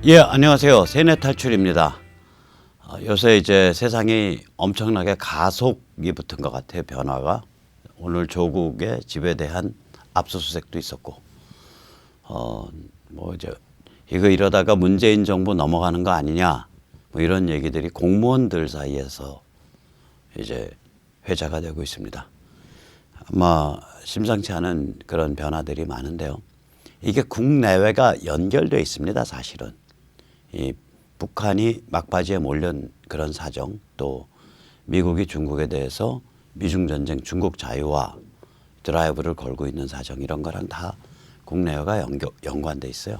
예, 안녕하세요. 세뇌 탈출입니다. 요새 이제 세상이 엄청나게 가속이 붙은 것 같아요. 변화가. 오늘 조국의 집에 대한 압수수색도 있었고, 뭐 이제 이거 이러다가 문재인 정부 넘어가는 거 아니냐, 뭐 이런 얘기들이 공무원들 사이에서 이제 회자가 되고 있습니다. 아마 심상치 않은 그런 변화들이 많은데요. 이게 국내외가 연결되어 있습니다. 사실은. 이 북한이 막바지에 몰린 그런 사정, 또 미국이 중국에 대해서 미중 전쟁 중국 자유화 드라이브를 걸고 있는 사정, 이런 거랑 다 국내외가 연관돼 있어요.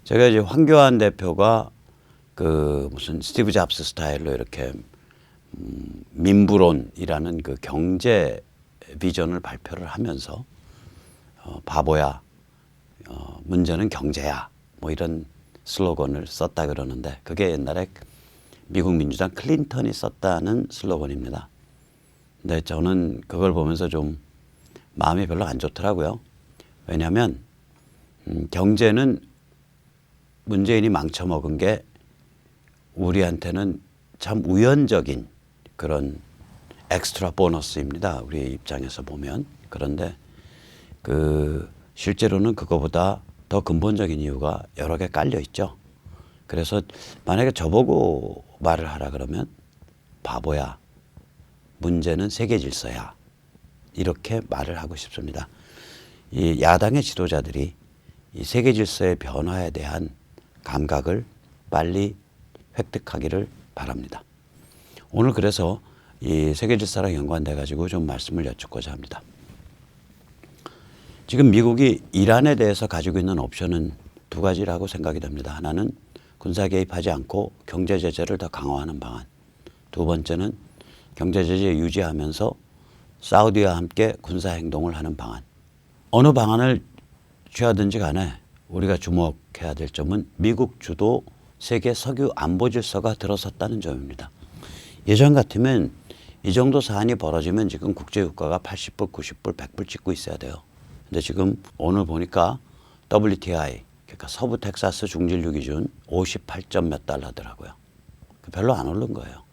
제가 이제 황교안 대표가 그 무슨 스티브 잡스 스타일로 이렇게 민부론이라는 그 경제 비전을 발표를 하면서 바보야, 문제는 경제야, 뭐 이런 슬로건을 썼다 그러는데, 그게 옛날에 미국 민주당 클린턴이 썼다는 슬로건입니다. 근데 저는 그걸 보면서 좀 마음이 별로 안 좋더라고요. 왜냐하면 경제는 문재인이 망쳐먹은 게 우리한테는 참 우연적인 그런 엑스트라 보너스입니다. 우리 입장에서 보면. 그런데 실제로는 그거보다 더 근본적인 이유가 여러 개 깔려 있죠. 그래서 만약에 저보고 말을 하라 그러면 바보야, 문제는 세계 질서야, 이렇게 말을 하고 싶습니다. 이 야당의 지도자들이 이 세계 질서의 변화에 대한 감각을 빨리 획득하기를 바랍니다. 오늘 그래서 이 세계 질서랑 연관돼 가지고 좀 말씀을 여쭙고자 합니다. 지금 미국이 이란에 대해서 가지고 있는 옵션은 두 가지라고 생각이 됩니다. 하나는 군사 개입하지 않고 경제 제재를 더 강화하는 방안. 두 번째는 경제 제재 유지하면서 사우디와 함께 군사 행동을 하는 방안. 어느 방안을 취하든지 간에 우리가 주목해야 될 점은 미국 주도 세계 석유 안보 질서가 들어섰다는 점입니다. 예전 같으면 이 정도 사안이 벌어지면 지금 국제유가가 80불, 90불, 100불 찍고 있어야 돼요. 근데 지금 오늘 보니까 WTI, 그러니까 서부 텍사스 중진류 기준 58점 몇 달러더라고요. 별로 안 오른 거예요.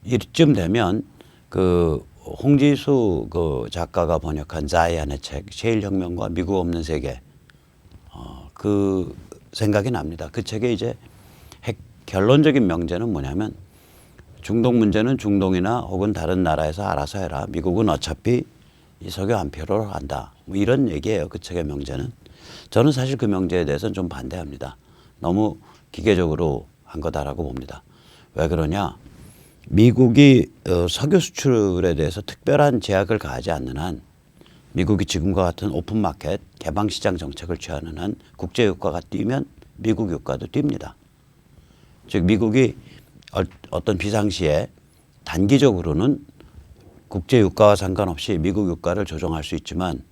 이쯤 되면 그 홍지수 그 작가가 번역한 자이안의 책 셰일 혁명과 미국 없는 세계, 그 생각이 납니다. 그 책에 이제 결론적인 명제는 뭐냐면, 중동 문제는 중동이나 혹은 다른 나라에서 알아서 해라. 미국은 어차피 이 석유 안 필요로 한다. 뭐 이런 얘기예요. 그 책의 명제는. 저는 사실 그 명제에 대해서는 좀 반대합니다. 너무 기계적으로 한 거다라고 봅니다. 왜 그러냐? 미국이 석유 수출에 대해서 특별한 제약을 가하지 않는 한, 미국이 지금과 같은 오픈마켓 개방시장 정책을 취하는 한 국제유가가 뛰면 미국 유가도 뜁니다. 즉 미국이 어떤 비상시에 단기적으로는 국제유가와 상관없이 미국 유가를 조정할 수 있지만,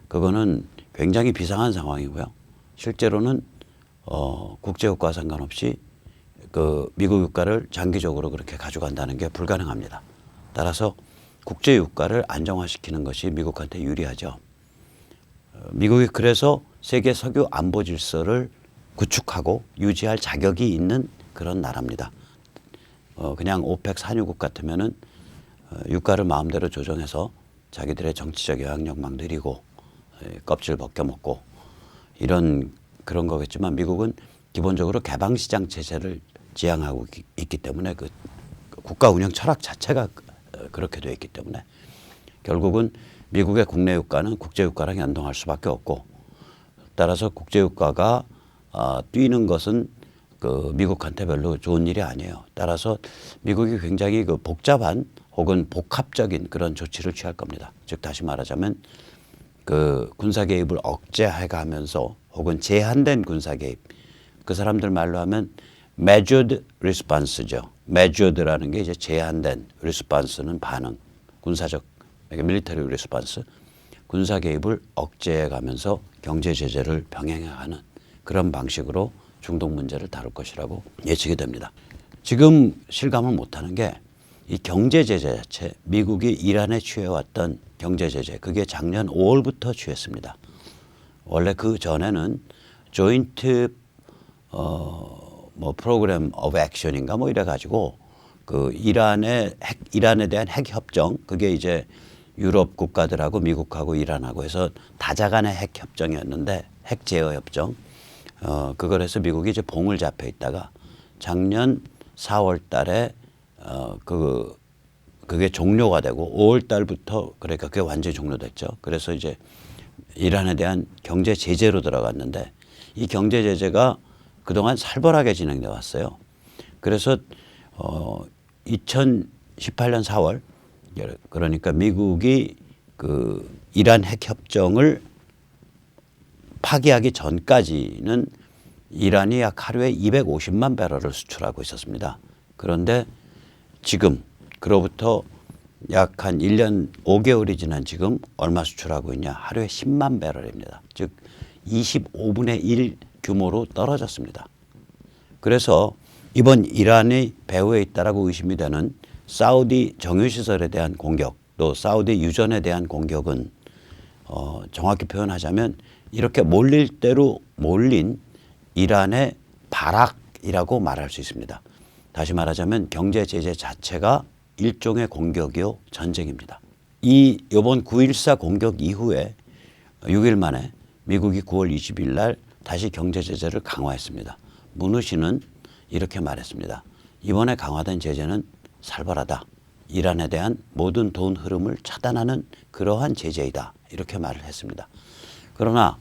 그거는 굉장히 비상한 상황이고요. 실제로는 국제유가와 상관없이 그 미국 유가를 장기적으로 그렇게 가져간다는 게 불가능합니다. 따라서 국제유가를 안정화시키는 것이 미국한테 유리하죠. 미국이 그래서 세계 석유 안보 질서를 구축하고 유지할 자격이 있는 그런 나라입니다. 그냥 오펙 산유국 같으면은 유가를 마음대로 조정해서 자기들의 정치적 영향력만 늘리고 껍질 벗겨먹고 이런 그런 거겠지만, 미국은 기본적으로 개방시장 체제를 지향하고 있기 때문에 그 국가 운영 철학 자체가 그렇게 되어 있기 때문에 결국은 미국의 국내 유가는 국제 유가랑 연동할 수밖에 없고, 따라서 국제 유가가 뛰는 것은 그 미국한테 별로 좋은 일이 아니에요. 따라서 미국이 굉장히 그 복잡한 혹은 복합적인 그런 조치를 취할 겁니다. 즉 다시 말하자면 그 군사 개입을 억제해가면서 혹은 제한된 군사 개입, 그 사람들 말로 하면 measured response죠. measured라는 게 이제 제한된, response는 반응, 군사적, 그러니까 military response, 군사 개입을 억제해가면서 경제 제재를 병행해가는 그런 방식으로 중동 문제를 다룰 것이라고 예측이 됩니다. 지금 실감을 못하는 게 이 경제 제재 자체, 미국이 이란에 취해왔던 경제 제재, 그게 작년 5월부터 취했습니다. 원래 그 전에는 조인트 뭐 프로그램 오브 액션인가 뭐 이래 가지고 그 이란에 대한 핵 협정, 그게 이제 유럽 국가들하고 미국하고 이란하고 해서 다자간의 핵 협정이었는데, 핵 제어 협정. 그걸 해서 미국이 이제 봉을 잡혀 있다가 작년 4월 달에 그게 종료가 되고 5월 달부터, 그러니까 그게 완전히 종료됐죠. 그래서 이제 이란에 대한 경제 제재로 들어갔는데, 이 경제 제재가 그동안 살벌하게 진행돼 왔어요. 그래서 2018년 4월, 그러니까 미국이 그 이란 핵 협정을 파기하기 전까지는 이란이 약 하루에 250만 배럴을 수출하고 있었습니다. 그런데 지금 그로부터 약 한 1년 5개월이 지난 지금 얼마 수출하고 있냐? 하루에 10만 배럴입니다. 즉 25분의 1 규모로 떨어졌습니다. 그래서 이번 이란이 배후에 있다라고 의심이 되는 사우디 정유시설에 대한 공격, 또 사우디 유전에 대한 공격은 정확히 표현하자면 이렇게 몰릴 대로 몰린 이란의 발악이라고 말할 수 있습니다. 다시 말하자면 경제 제재 자체가 일종의 공격이요, 전쟁입니다. 이번 9.14 공격 이후에 6일 만에 미국이 9월 20일 날 다시 경제 제재를 강화했습니다. 문우 씨는 이렇게 말했습니다. 이번에 강화된 제재는 살벌하다. 이란에 대한 모든 돈 흐름을 차단하는 그러한 제재이다. 이렇게 말을 했습니다. 그러나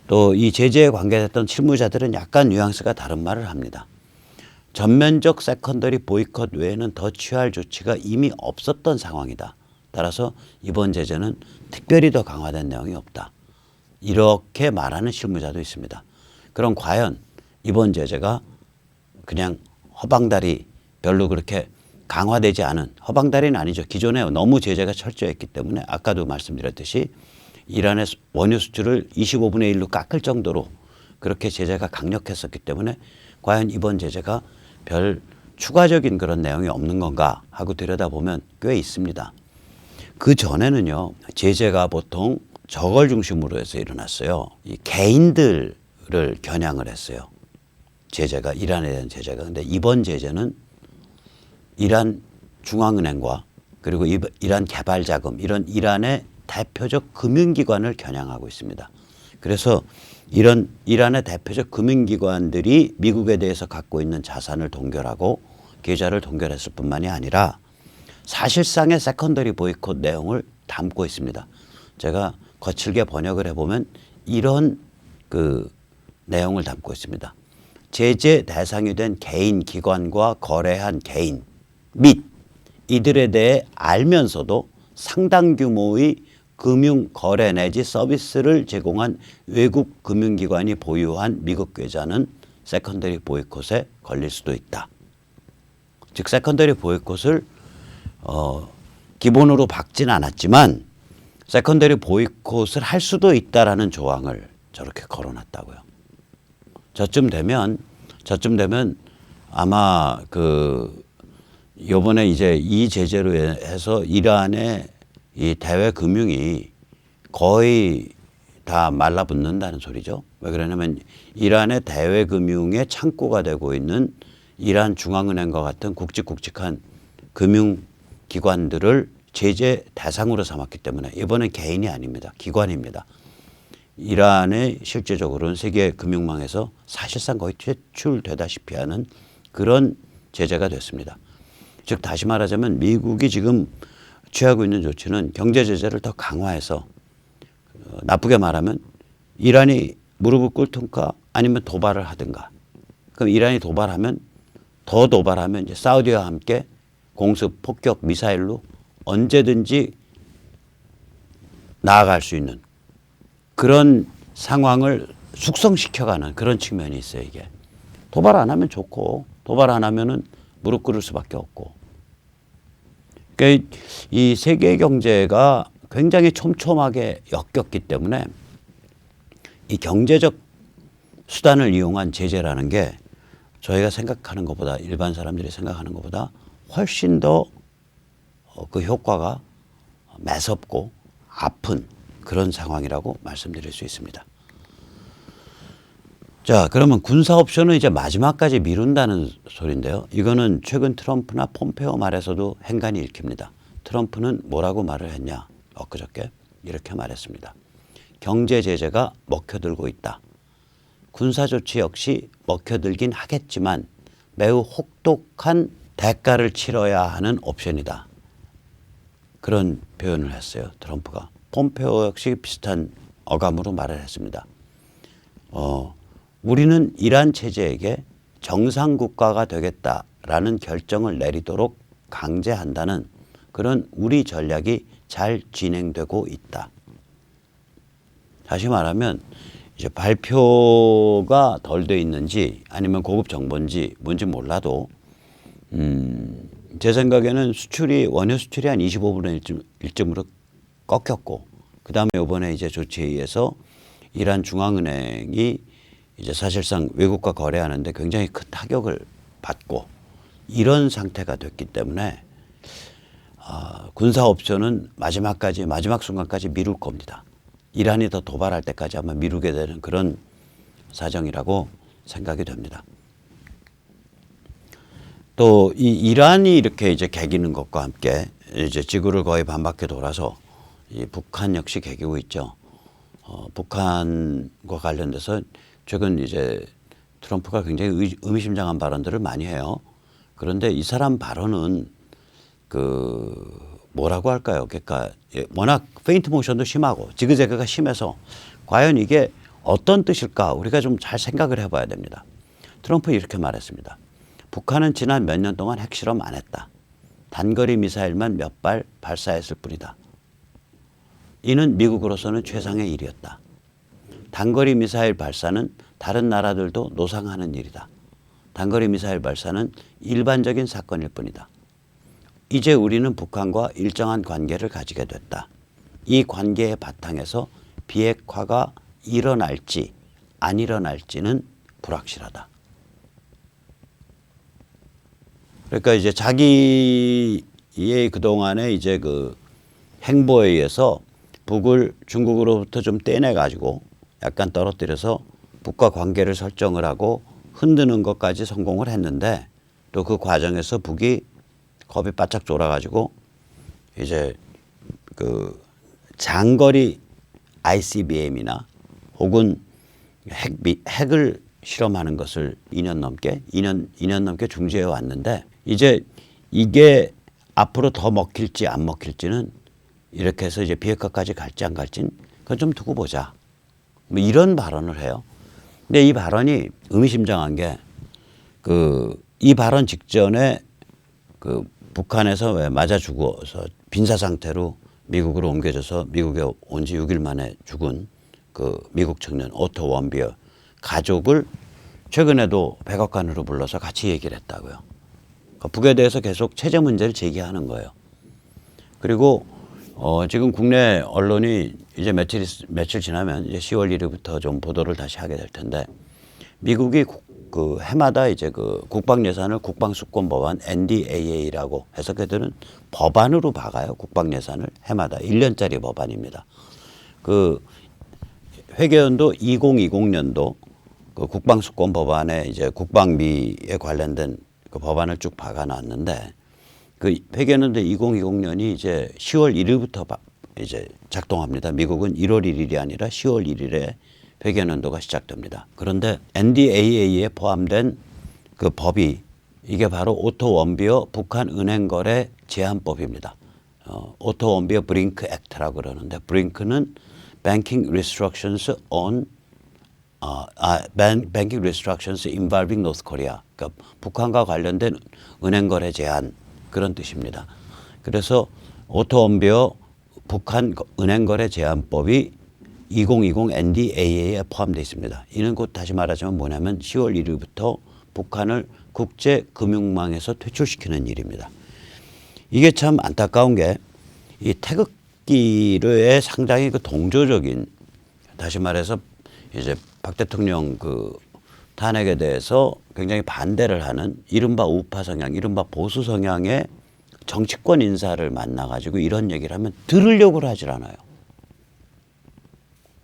또 이 제재에 관계됐던 실무자들은 약간 뉘앙스가 다른 말을 합니다. 전면적 세컨더리 보이콧 외에는 더 취할 조치가 이미 없었던 상황이다. 따라서 이번 제재는 특별히 더 강화된 내용이 없다. 이렇게 말하는 실무자도 있습니다. 그럼 과연 이번 제재가 그냥 허방다리, 별로 그렇게 강화되지 않은, 허방다리는 아니죠. 기존에 너무 제재가 철저했기 때문에 아까도 말씀드렸듯이 이란의 원유 수출을 25분의 1로 깎을 정도로 그렇게 제재가 강력했었기 때문에 과연 이번 제재가 별 추가적인 그런 내용이 없는 건가 하고 들여다보면 꽤 있습니다. 그 전에는요, 제재가 보통 저걸 중심으로 해서 일어났어요. 이 개인들을 겨냥을 했어요. 제재가, 이란에 대한 제재가. 근데 이번 제재는 이란 중앙은행과 그리고 이란 개발자금, 이런 이란의 대표적 금융기관을 겨냥하고 있습니다. 그래서 이런 이란의 대표적 금융기관들이 미국에 대해서 갖고 있는 자산을 동결하고 계좌를 동결했을 뿐만이 아니라 사실상의 세컨더리 보이콧 내용을 담고 있습니다. 제가 거칠게 번역을 해보면 이런 그 내용을 담고 있습니다. 제재 대상이 된 개인 기관과 거래한 개인 및 이들에 대해 알면서도 상당 규모의 금융 거래 내지 서비스를 제공한 외국 금융기관이 보유한 미국 계좌는 세컨더리 보이콧에 걸릴 수도 있다. 즉 세컨더리 보이콧을 기본으로 박진 않았지만 세컨더리 보이콧을 할 수도 있다라는 조항을 저렇게 걸어놨다고요. 저쯤 되면 아마 요번에 이제 이 제재로 해서 이란의 이 대외 금융이 거의 다 말라붙는다는 소리죠. 왜 그러냐면 이란의 대외 금융의 창구가 되고 있는 이란 중앙은행과 같은 굵직굵직한 금융기관들을 제재 대상으로 삼았기 때문에 이번엔 개인이 아닙니다. 기관입니다. 이란의 실제적으로는 세계 금융망에서 사실상 거의 퇴출되다시피 하는 그런 제재가 됐습니다. 즉 다시 말하자면 미국이 지금 취하고 있는 조치는 경제 제재를 더 강화해서 나쁘게 말하면 이란이 무릎을 꿇든가 아니면 도발을 하든가. 그럼 이란이 도발하면 이제 사우디와 함께 공습, 폭격, 미사일로 언제든지 나아갈 수 있는 그런 상황을 숙성시켜가는 그런 측면이 있어요. 이게 도발 안 하면 좋고 도발 안 하면은 무릎 꿇을 수밖에 없고. 그러니까 이 세계 경제가 굉장히 촘촘하게 엮였기 때문에 이 경제적 수단을 이용한 제재라는 게 저희가 생각하는 것보다, 일반 사람들이 생각하는 것보다 훨씬 더 그 효과가 매섭고 아픈 그런 상황이라고 말씀드릴 수 있습니다. 자, 그러면 군사 옵션은 이제 마지막까지 미룬다는 소리인데요. 이거는 최근 트럼프나 폼페오 말에서도 행간이 읽힙니다. 트럼프는 뭐라고 말을 했냐? 엊그저께 이렇게 말했습니다. 경제 제재가 먹혀들고 있다. 군사 조치 역시 먹혀들긴 하겠지만 매우 혹독한 대가를 치러야 하는 옵션이다. 그런 표현을 했어요. 트럼프가. 폼페오 역시 비슷한 어감으로 말을 했습니다. 우리는 이란 체제에게 정상국가가 되겠다라는 결정을 내리도록 강제한다는 그런 우리 전략이 잘 진행되고 있다. 다시 말하면 이제 발표가 덜 돼 있는지 아니면 고급 정보인지 뭔지 몰라도 제 생각에는 원유 수출이 한 25분의 1쯤으로 꺾였고 그 다음에 이번에 이제 조치에 의해서 이란 중앙은행이 이제 사실상 외국과 거래하는데 굉장히 큰 타격을 받고 이런 상태가 됐기 때문에 군사 옵션은 마지막 순간까지 미룰 겁니다. 이란이 더 도발할 때까지 아마 미루게 되는 그런 사정이라고 생각이 됩니다. 또 이 이란이 이렇게 이제 개기는 것과 함께 이제 지구를 거의 반바퀴 돌아서 이 북한 역시 개기고 있죠. 북한과 관련돼서 최근 이제 트럼프가 굉장히 의미심장한 발언들을 많이 해요. 그런데 이 사람 발언은 뭐라고 할까요? 그러니까 워낙 페인트 모션도 심하고 지그재그가 심해서 과연 이게 어떤 뜻일까 우리가 좀 잘 생각을 해봐야 됩니다. 트럼프 이렇게 말했습니다. 북한은 지난 몇 년 동안 핵실험 안 했다. 단거리 미사일만 몇 발 발사했을 뿐이다. 이는 미국으로서는 최상의 일이었다. 단거리 미사일 발사는 다른 나라들도 노상하는 일이다. 단거리 미사일 발사는 일반적인 사건일 뿐이다. 이제 우리는 북한과 일정한 관계를 가지게 됐다. 이 관계의 바탕에서 비핵화가 일어날지 안 일어날지는 불확실하다. 그러니까 이제 자기의 그동안에 이제 그 행보에 의해서 북을 중국으로부터 좀 떼내 가지고 약간 떨어뜨려서 북과 관계를 설정을 하고 흔드는 것까지 성공을 했는데 또 그 과정에서 북이 겁이 바짝 졸아가지고 이제 그 장거리 ICBM이나 혹은 핵을 실험하는 것을 2년 넘게 중지해 왔는데 이제 이게 앞으로 더 먹힐지 안 먹힐지는 이렇게 해서 이제 비핵화까지 갈지 안 갈지는 그건 좀 두고 보자. 뭐 이런 발언을 해요. 근데 이 발언이 의미심장한 게 이 발언 직전에 북한에서 왜 맞아 죽어서 빈사 상태로 미국으로 옮겨져서 미국에 온 지 6일 만에 죽은 그 미국 청년 오토 원비어 가족을 최근에도 백악관으로 불러서 같이 얘기를 했다고요. 북에 대해서 계속 체제 문제를 제기하는 거예요. 그리고 지금 국내 언론이 이제 며칠 지나면 이제 10월 1일부터 좀 보도를 다시 하게 될 텐데 미국이 그 해마다 이제 그 국방 예산을 국방수권법안 NDAA라고 해서 그들은 법안으로 박아요. 국방 예산을 해마다 1년짜리 법안입니다. 그 회계연도 2020년도 그 국방수권 법안에 이제 국방비에 관련된 그 법안을 쭉 박아놨는데 그 회계연도 2020년이 이제 10월 1일부터 이제 작동합니다. 미국은 1월 1일이 아니라 10월 1일에 회계연도가 시작됩니다. 그런데 NDAA에 포함된 그 법이 이게 바로 오토 원비어 북한 은행 거래 제한법입니다. 오토 원비어 브링크 액트라고 그러는데 브링크는 Banking Restrictions on Banking Restrictions Involving North Korea. 그러니까 북한과 관련된 은행 거래 제한 그런 뜻입니다. 그래서 오토 원비어 북한 은행 거래 제한법이 2020 NDAA에 포함되어 있습니다. 이는 곧 다시 말하자면 뭐냐면 10월 1일부터 북한을 국제금융망에서 퇴출시키는 일입니다. 이게 참 안타까운 게 이 태극기의 상당히 그 동조적인 다시 말해서 이제 박 대통령 그 탄핵에 대해서 굉장히 반대를 하는 이른바 우파 성향, 이른바 보수 성향의 정치권 인사를 만나가지고 이런 얘기를 하면 들으려고 하질 않아요.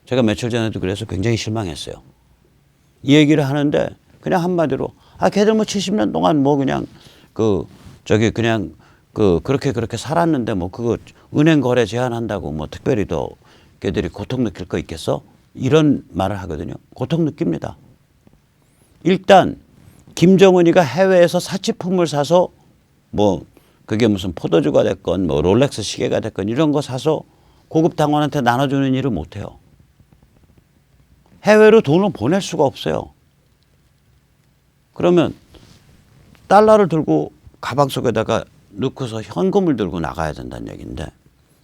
제가 며칠 전에도 그래서 굉장히 실망했어요. 이 얘기를 하는데 그냥 한마디로 걔들 뭐 70년 동안 뭐 그냥 그냥 그렇게 살았는데 뭐 그거 은행 거래 제한한다고 뭐 특별히 더 걔들이 고통 느낄 거 있겠어? 이런 말을 하거든요. 고통 느낍니다. 일단 김정은이가 해외에서 사치품을 사서 뭐 그게 무슨 포도주가 됐건 뭐 롤렉스 시계가 됐건 이런 거 사서 고급 당원한테 나눠주는 일을 못해요. 해외로 돈을 보낼 수가 없어요. 그러면 달러를 들고 가방 속에다가 넣고서 현금을 들고 나가야 된다는 얘기인데,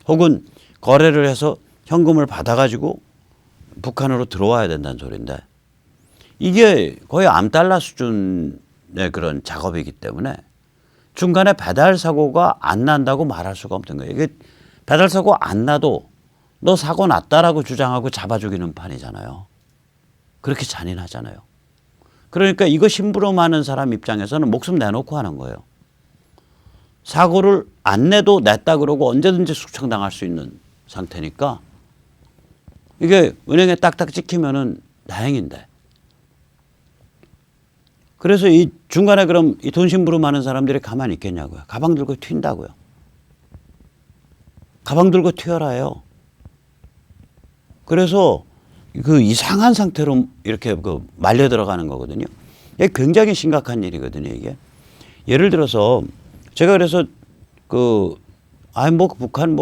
혹은 거래를 해서 현금을 받아가지고 북한으로 들어와야 된다는 소리인데, 이게 거의 암달러 수준의 그런 작업이기 때문에 중간에 배달 사고가 안 난다고 말할 수가 없는 거예요. 이게 배달 사고 안 나도 너 사고 났다라고 주장하고 잡아 죽이는 판이잖아요. 그렇게 잔인하잖아요. 그러니까 이거 심부름하는 사람 입장에서는 목숨 내놓고 하는 거예요. 사고를 안 내도 냈다 그러고 언제든지 숙청당할 수 있는 상태니까 이게 은행에 딱딱 찍히면은 다행인데. 그래서 이 중간에 그럼 이 돈 심부름하는 사람들이 가만히 있겠냐고요. 가방 들고 튄다고요. 가방 들고 튀어라요. 그래서 그 이상한 상태로 이렇게 말려 들어가는 거거든요. 이게 굉장히 심각한 일이거든요, 이게. 예를 들어서 제가 그래서 북한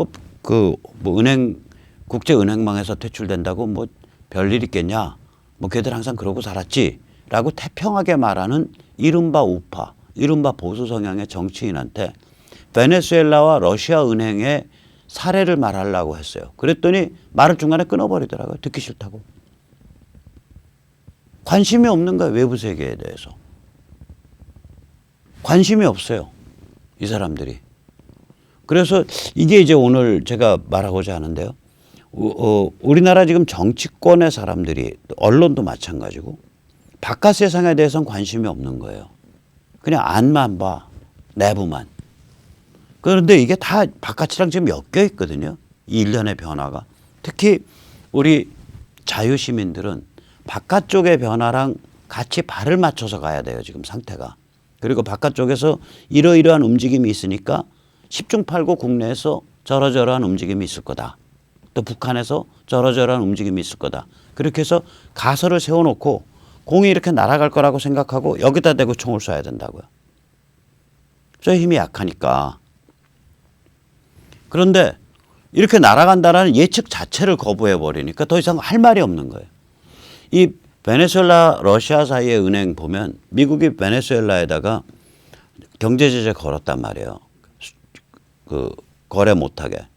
은행, 국제은행망에서 퇴출된다고 뭐 별일 있겠냐. 뭐 걔들 항상 그러고 살았지. 라고 태평하게 말하는 이른바 우파, 이른바 보수 성향의 정치인한테 베네수엘라와 러시아 은행의 사례를 말하려고 했어요. 그랬더니 말을 중간에 끊어버리더라고요. 듣기 싫다고. 관심이 없는 거예요. 외부 세계에 대해서. 관심이 없어요. 이 사람들이. 그래서 이게 이제 오늘 제가 말하고자 하는데요. 우리나라 지금 정치권의 사람들이, 언론도 마찬가지고 바깥 세상에 대해서는 관심이 없는 거예요. 그냥 안만 봐. 내부만. 그런데 이게 다 바깥이랑 지금 엮여 있거든요. 이 일련의 변화가. 특히 우리 자유시민들은 바깥쪽의 변화랑 같이 발을 맞춰서 가야 돼요. 지금 상태가. 그리고 바깥쪽에서 이러이러한 움직임이 있으니까 10중 8구 국내에서 저러저러한 움직임이 있을 거다. 또 북한에서 저러저러한 움직임이 있을 거다. 그렇게 해서 가설을 세워놓고 공이 이렇게 날아갈 거라고 생각하고 여기다 대고 총을 쏴야 된다고요. 저 힘이 약하니까. 그런데 이렇게 날아간다라는 예측 자체를 거부해 버리니까 더 이상 할 말이 없는 거예요. 이 베네수엘라 러시아 사이의 은행 보면 미국이 베네수엘라에다가 경제 제재 걸었단 말이에요. 거래 못하게.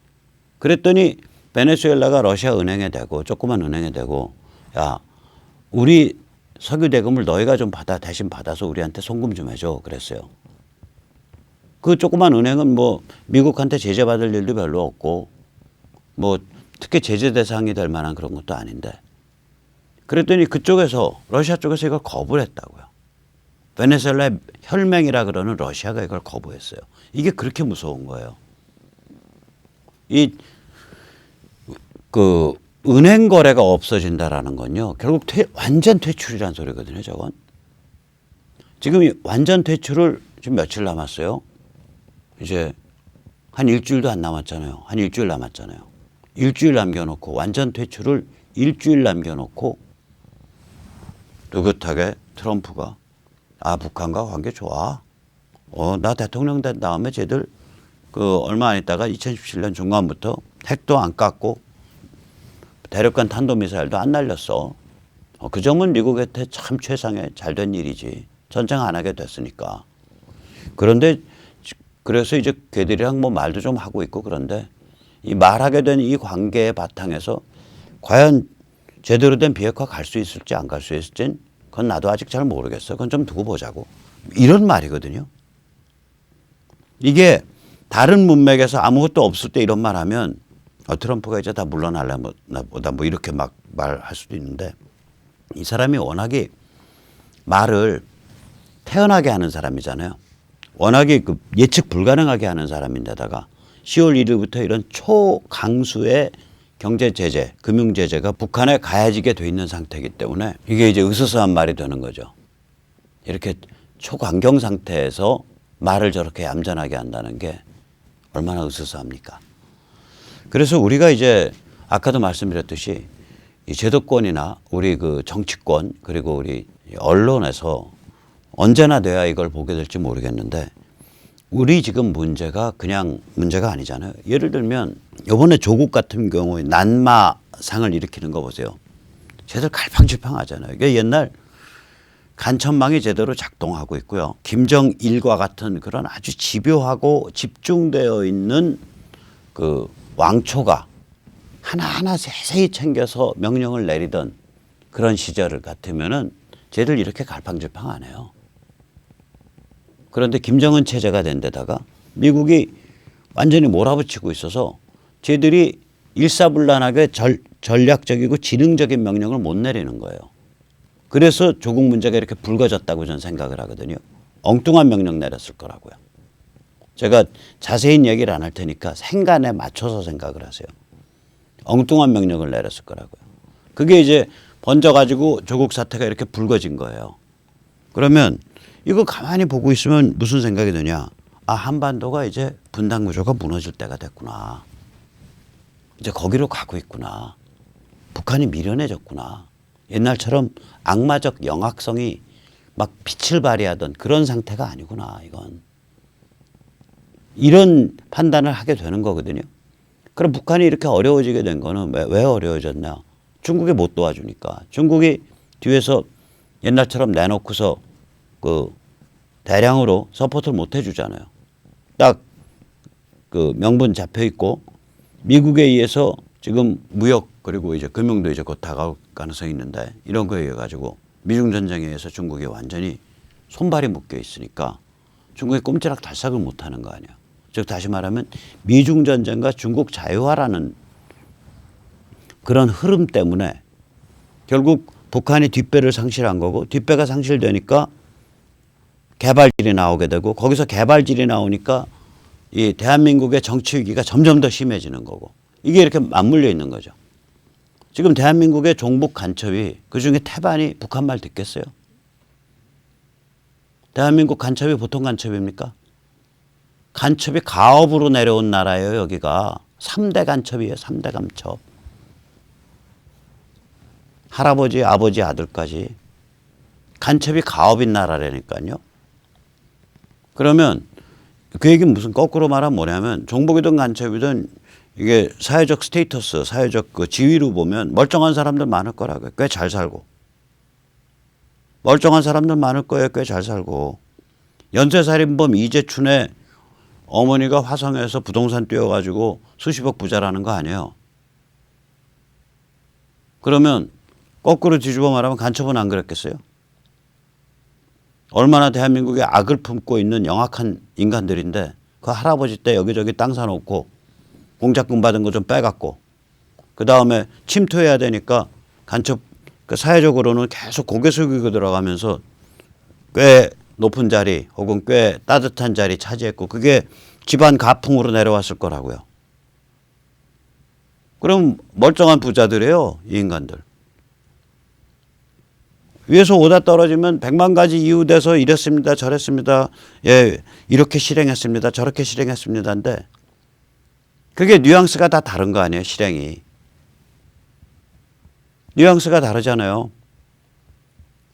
그랬더니 베네수엘라가 러시아 은행에 대고 조그만 은행에 대고 야, 우리 석유 대금을 너희가 좀 대신 받아서 우리한테 송금 좀 해줘 그랬어요. 그 조그만 은행은 뭐 미국한테 제재받을 일도 별로 없고 뭐 특히 제재 대상이 될 만한 그런 것도 아닌데, 그랬더니 그쪽에서 러시아 쪽에서 이걸 거부를 했다고요. 베네수엘라의 혈맹이라 그러는 러시아가 이걸 거부했어요. 이게 그렇게 무서운 거예요. 은행 거래가 없어진다라는 건요, 결국 완전 퇴출이라는 소리거든요, 저건. 지금 완전 퇴출을 지금 며칠 남았어요? 이제 한 일주일도 안 남았잖아요. 한 일주일 남았잖아요. 일주일 남겨놓고, 완전 퇴출을 일주일 남겨놓고, 느긋하게 트럼프가, 북한과 관계 좋아. 나 대통령 된 다음에 쟤들 얼마 안 있다가 2017년 중반부터 핵도 안 깎고, 대륙간 탄도미사일도 안 날렸어. 그 점은 미국한테 참 최상의 잘된 일이지. 전쟁 안 하게 됐으니까. 그런데 그래서 이제 걔들이랑 뭐 말도 좀 하고 있고, 그런데 이 말하게 된 이 관계의 바탕에서 과연 제대로 된 비핵화 갈 수 있을지 안 갈 수 있을지는 그건 나도 아직 잘 모르겠어. 그건 좀 두고 보자고. 이런 말이거든요. 이게 다른 문맥에서 아무것도 없을 때 이런 말 하면 트럼프가 이제 다 물러날려나 보다 뭐 이렇게 막 말할 수도 있는데, 이 사람이 워낙에 말을 태연하게 하는 사람이잖아요. 워낙에 예측 불가능하게 하는 사람인데다가 10월 1일부터 이런 초강수의 경제 제재, 금융 제재가 북한에 가해지게 돼 있는 상태이기 때문에 이게 이제 으스스한 말이 되는 거죠. 이렇게 초강경 상태에서 말을 저렇게 얌전하게 한다는 게 얼마나 으스스합니까? 그래서 우리가 이제 아까도 말씀드렸듯이 이 제도권이나 우리 그 정치권 그리고 우리 언론에서 언제나 돼야 이걸 보게 될지 모르겠는데 우리 지금 문제가 그냥 문제가 아니잖아요. 예를 들면 이번에 조국 같은 경우에 난마상을 일으키는 거 보세요. 쟤들 갈팡질팡하잖아요. 이게 옛날 간천망이 제대로 작동하고 있고요. 김정일과 같은 그런 아주 집요하고 집중되어 있는 그 왕초가 하나하나 세세히 챙겨서 명령을 내리던 그런 시절 같으면은 쟤들 이렇게 갈팡질팡 안 해요. 그런데 김정은 체제가 된 데다가 미국이 완전히 몰아붙이고 있어서 쟤들이 일사불란하게 전략적이고 지능적인 명령을 못 내리는 거예요. 그래서 조국 문제가 이렇게 불거졌다고 저는 생각을 하거든요. 엉뚱한 명령 내렸을 거라고요. 제가 자세히 얘기를 안 할 테니까 생간에 맞춰서 생각을 하세요. 엉뚱한 명령을 내렸을 거라고요. 그게 이제 번져가지고 조국 사태가 이렇게 불거진 거예요. 그러면 이거 가만히 보고 있으면 무슨 생각이 드냐. 아, 한반도가 이제 분단 구조가 무너질 때가 됐구나. 이제 거기로 가고 있구나. 북한이 미련해졌구나. 옛날처럼 악마적 영악성이 막 빛을 발휘하던 그런 상태가 아니구나. 이건. 이런 판단을 하게 되는 거거든요. 그럼 북한이 이렇게 어려워지게 된 거는 왜 어려워졌냐. 중국이 못 도와주니까. 중국이 뒤에서 옛날처럼 내놓고서 그 대량으로 서포트를 못 해주잖아요. 딱 그 명분 잡혀 있고 미국에 의해서 지금 무역 그리고 이제 금융도 이제 곧 다가올 가능성이 있는데 이런 거에 의해 가지고 미중 전쟁에 의해서 중국이 완전히 손발이 묶여 있으니까 중국이 꼼지락 달싹을 못 하는 거 아니야. 즉 다시 말하면 미중 전쟁과 중국 자유화라는 그런 흐름 때문에 결국 북한이 뒷배를 상실한 거고 뒷배가 상실되니까 개발질이 나오게 되고 거기서 개발질이 나오니까 이 대한민국의 정치 위기가 점점 더 심해지는 거고 이게 이렇게 맞물려 있는 거죠. 지금 대한민국의 종북 간첩이 그중에 태반이 북한 말 듣겠어요? 대한민국 간첩이 보통 간첩입니까? 간첩이 가업으로 내려온 나라예요. 여기가 3대 간첩이에요. 3대 간첩. 할아버지, 아버지, 아들까지. 간첩이 가업인 나라라니까요. 그러면 그 얘기는 무슨 거꾸로 말하면 뭐냐면 종북이든 간첩이든 이게 사회적 스테이터스, 사회적 그 지위로 보면 멀쩡한 사람들 많을 거라고요. 꽤 잘 살고. 멀쩡한 사람들 많을 거예요. 꽤 잘 살고. 연쇄살인범 이재춘의 어머니가 화성에서 부동산 띄워가지고 수십억 부자라는 거 아니에요. 그러면 거꾸로 뒤집어 말하면 간첩은 안 그랬겠어요? 얼마나 대한민국에 악을 품고 있는 영악한 인간들인데 그 할아버지 때 여기저기 땅 사놓고 공작금 받은 거 좀 빼갖고 그 다음에 침투해야 되니까 간첩 그 사회적으로는 계속 고개 숙이고 들어가면서 꽤 높은 자리 혹은 꽤 따뜻한 자리 차지했고 그게 집안 가풍으로 내려왔을 거라고요. 그럼 멀쩡한 부자들이에요. 이 인간들. 위에서 오다 떨어지면 100만 가지 이유 돼서 이랬습니다. 저랬습니다. 예, 이렇게 실행했습니다. 저렇게 실행했습니다인데 그게 뉘앙스가 다 다른 거 아니에요. 실행이. 뉘앙스가 다르잖아요.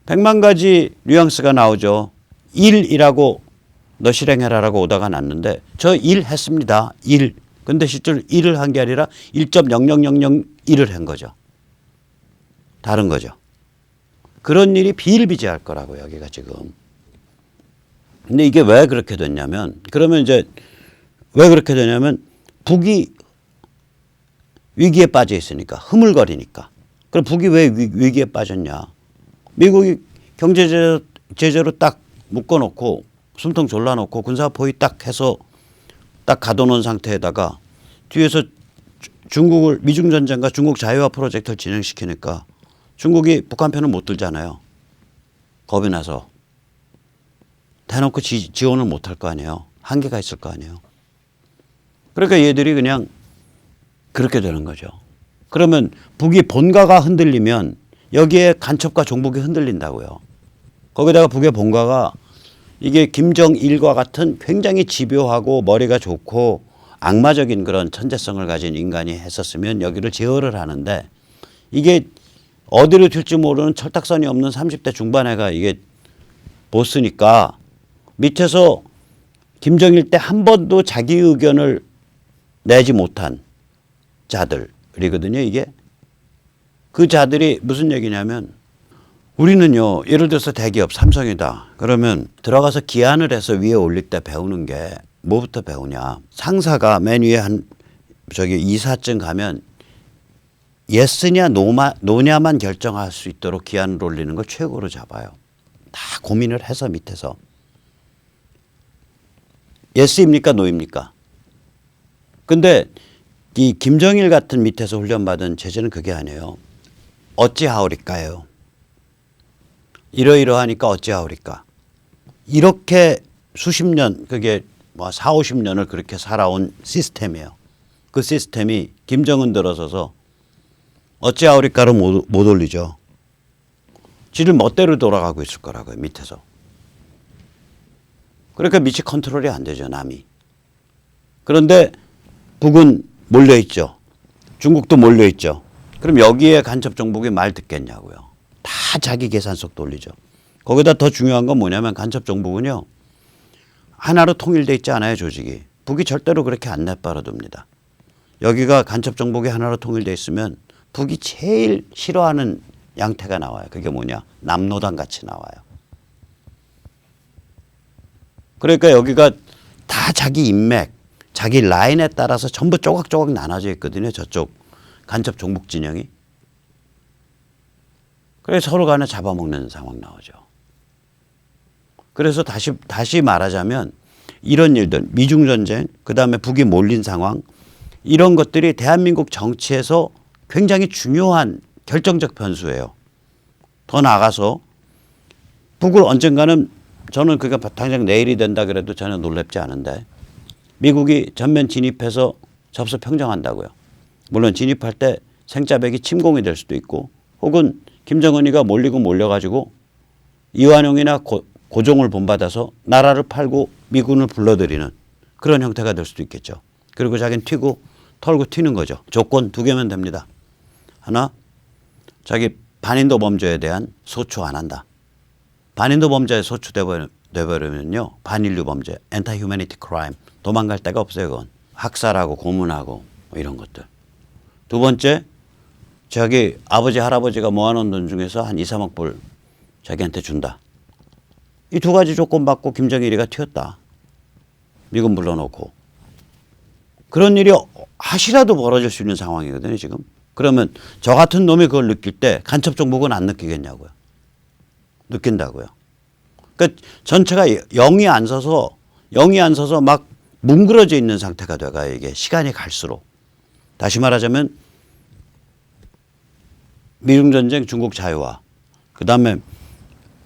100만 가지 뉘앙스가 나오죠. 1이라고 너 실행해라라고 오다가 났는데 저 1 했습니다. 1. 근데 실제로 1을 한 게 아니라 1.00001을 한 거죠. 다른 거죠. 그런 일이 비일비재할 거라고 여기가 지금. 근데 이게 왜 그렇게 됐냐면 그러면 이제 왜 그렇게 되냐면 북이 위기에 빠져 있으니까 흐물거리니까. 그럼 북이 왜 위기에 빠졌냐. 미국이 경제 제재로 딱 묶어놓고 숨통 졸라놓고 군사 포위 딱 해서 딱 가둬놓은 상태에다가 뒤에서 중국을 미중 전쟁과 중국 자유화 프로젝트를 진행시키니까 중국이 북한 편을 못 들잖아요. 겁이 나서. 대놓고 지원을 못 할 거 아니에요. 한계가 있을 거 아니에요. 그러니까 얘들이 그냥 그렇게 되는 거죠. 그러면 북이 본가가 흔들리면 여기에 간첩과 종북이 흔들린다고요. 거기다가 북의 본가가 이게 김정일과 같은 굉장히 집요하고 머리가 좋고 악마적인 그런 천재성을 가진 인간이 했었으면 여기를 제어를 하는데 이게 어디로 튈지 모르는 철딱선이 없는 30대 중반애가 이게 보스니까 밑에서 김정일 때 한 번도 자기 의견을 내지 못한 자들이거든요. 이게 그 자들이 무슨 얘기냐면 우리는요 예를 들어서 대기업 삼성이다 그러면 들어가서 기한을 해서 위에 올릴 때 배우는 게 뭐부터 배우냐. 상사가 맨 위에 이사증 가면 예스냐 노냐만 결정할 수 있도록 기한을 올리는 걸 최고로 잡아요. 다 고민을 해서 밑에서 예스입니까 노입니까. 근데 이 김정일 같은 밑에서 훈련받은 체제는 그게 아니에요. 어찌하오리까요. 이러이러하니까 어찌하오리까. 이렇게 수십 년 그게 뭐 4, 50년을 그렇게 살아온 시스템이에요. 그 시스템이 김정은 들어서서 어찌하오리까로 못 올리죠. 지를 멋대로 돌아가고 있을 거라고요. 밑에서. 그러니까 밑이 컨트롤이 안 되죠. 남이. 그런데 북은 몰려있죠. 중국도 몰려있죠. 그럼 여기에 간첩 정북이 말 듣겠냐고요. 다 자기 계산속 돌리죠. 거기다 더 중요한 건 뭐냐면 간첩 정북은요. 하나로 통일돼 있지 않아요. 조직이. 북이 절대로 그렇게 안 내버려둡니다. 여기가 간첩 정북이 하나로 통일돼 있으면 북이 제일 싫어하는 양태가 나와요. 그게 뭐냐. 남로당 같이 나와요. 그러니까 여기가 다 자기 인맥, 자기 라인에 따라서 전부 조각조각 나눠져 있거든요. 저쪽 간첩 종북 진영이. 그래서 서로 간에 잡아먹는 상황 나오죠. 그래서 다시 말하자면 이런 일들, 미중전쟁, 그다음에 북이 몰린 상황 이런 것들이 대한민국 정치에서 굉장히 중요한 결정적 변수예요. 더 나아가서 북을 언젠가는 저는 그게 당장 내일이 된다 그래도 전혀 놀랍지 않은데 미국이 전면 진입해서 접수 평정한다고요. 물론 진입할 때 생자백이 침공이 될 수도 있고 혹은 김정은이가 몰려가지고 이완용이나 고종을 본받아서 나라를 팔고 미군을 불러들이는 그런 형태가 될 수도 있겠죠. 그리고 자기는 털고 튀는 거죠. 조건 두 개면 됩니다. 하나, 자기 반인도 범죄에 대한 소추 안 한다. 반인도 범죄에 소추돼버리면요. 반인류 범죄, anti-humanity crime. 도망갈 데가 없어요. 그건. 학살하고 고문하고 뭐 이런 것들. 두 번째, 자기 아버지 할아버지가 모아놓은 돈 중에서 한 2, 3억 불 자기한테 준다. 이 두 가지 조건 받고 김정일이가 튀었다. 미군 불러놓고. 그런 일이 하시라도 벌어질 수 있는 상황이거든요. 지금. 그러면 저 같은 놈이 그걸 느낄 때 간첩 정북은 안 느끼겠냐고요. 느낀다고요. 그러니까 전체가 영이 안 서서 막 뭉그러져 있는 상태가 돼가요. 이게 시간이 갈수록. 다시 말하자면 미중전쟁 중국 자유화 그다음에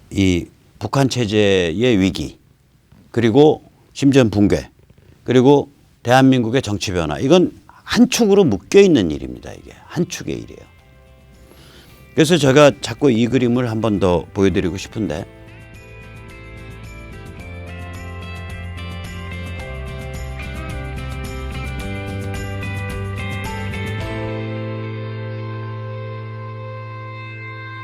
이 북한 체제의 위기 그리고 심지어 붕괴 그리고 대한민국의 정치 변화 이건 한 축으로 묶여 있는 일입니다. 이게 한 축의 일이에요. 그래서 제가 자꾸 이 그림을 한 번 더 보여드리고 싶은데